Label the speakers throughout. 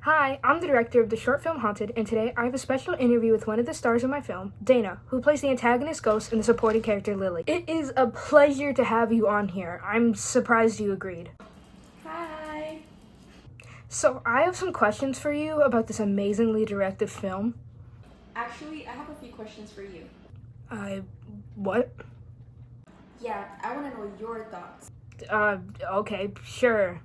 Speaker 1: Hi, I'm the director of the short film Haunted, and today I have a special interview with one of the stars of my film, Dana, who plays the antagonist Ghost and the supporting character Lily. It is a pleasure to have you on here. I'm surprised you agreed.
Speaker 2: Hi.
Speaker 1: So, I have some questions for you about this amazingly directed film.
Speaker 2: Actually, I have a few questions for you.
Speaker 1: What?
Speaker 2: Yeah, I want to know your thoughts.
Speaker 1: Okay, sure.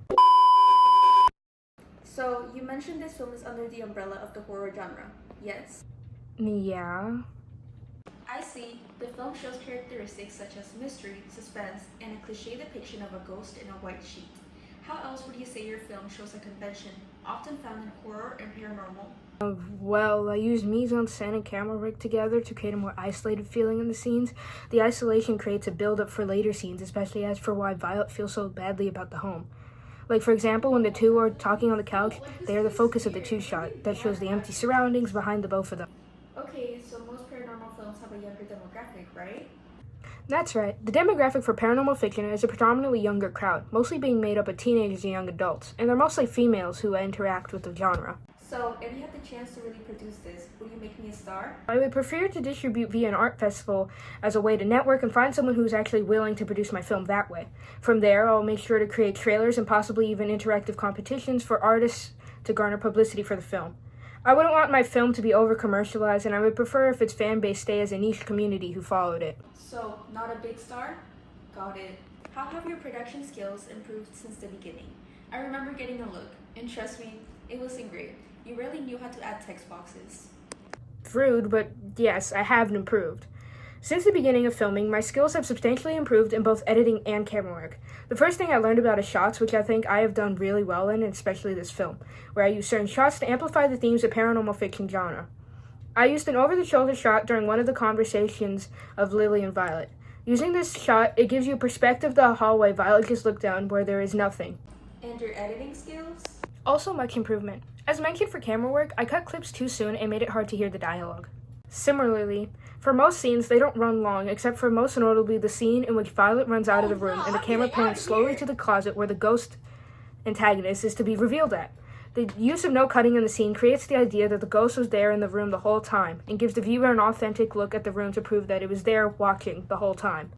Speaker 2: So, you mentioned this film is under the umbrella of the horror genre, yes?
Speaker 1: Yeah.
Speaker 2: I see. The film shows characteristics such as mystery, suspense, and a cliché depiction of a ghost in a white sheet. How else would you say your film shows a convention often found in horror and paranormal?
Speaker 1: Well, I used mise-en-scène and camera work together to create a more isolated feeling in the scenes. The isolation creates a build-up for later scenes, especially as for why Violet feels so badly about the home. Like, for example, when the two are talking on the couch, they are the focus of the two-shot that shows the empty surroundings behind the both of them.
Speaker 2: Okay, so most paranormal films have a younger demographic, right?
Speaker 1: That's right. The demographic for paranormal fiction is a predominantly younger crowd, mostly being made up of teenagers and young adults, and they're mostly females who interact with the genre.
Speaker 2: So, if you had the chance to really produce this, would you make me a star?
Speaker 1: I would prefer to distribute via an art festival as a way to network and find someone who's actually willing to produce my film that way. From there, I'll make sure to create trailers and possibly even interactive competitions for artists to garner publicity for the film. I wouldn't want my film to be over-commercialized, and I would prefer if its fan base stay as a niche community who followed it.
Speaker 2: So, not a big star? Got it. How have your production skills improved since the beginning? I remember getting a look, and trust me, it was engraved. You really knew how to add text boxes.
Speaker 1: Rude, but yes, I have improved. Since the beginning of filming, my skills have substantially improved in both editing and camera work. The first thing I learned about is shots, which I think I have done really well in, and especially this film, where I use certain shots to amplify the themes of paranormal fiction genre. I used an over-the-shoulder shot during one of the conversations of Lily and Violet. Using this shot, it gives you a perspective of the hallway Violet just looked down where there is nothing.
Speaker 2: And your editing skills?
Speaker 1: Also much improvement. As mentioned for camera work, I cut clips too soon and made it hard to hear the dialogue. Similarly, for most scenes, they don't run long, except for most notably the scene in which Violet runs out of the room and the camera pans slowly to the closet where the ghost antagonist is to be revealed at. The use of no cutting in the scene creates the idea that the ghost was there in the room the whole time, and gives the viewer an authentic look at the room to prove that it was there watching the whole time.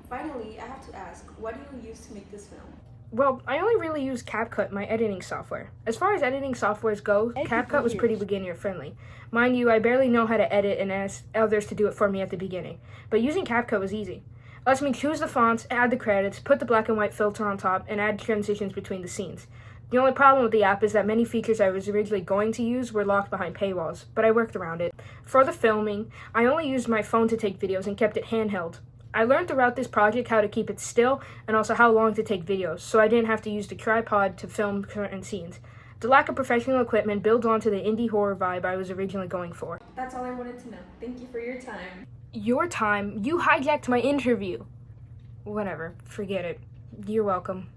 Speaker 2: Finally, I have to ask, what do you use to make this film?
Speaker 1: Well, I only really use CapCut, my editing software. As far as editing softwares go, CapCut was pretty beginner-friendly. Mind you, I barely know how to edit and asked others to do it for me at the beginning. But using CapCut was easy. It lets me choose the fonts, add the credits, put the black and white filter on top, and add transitions between the scenes. The only problem with the app is that many features I was originally going to use were locked behind paywalls, but I worked around it. For the filming, I only used my phone to take videos and kept it handheld. I learned throughout this project how to keep it still and also how long to take videos, so I didn't have to use the tripod to film certain scenes. The lack of professional equipment builds onto the indie horror vibe I was originally going for.
Speaker 2: That's all I wanted to know. Thank you for your time.
Speaker 1: Your time? You hijacked my interview. Whatever, forget it. You're welcome.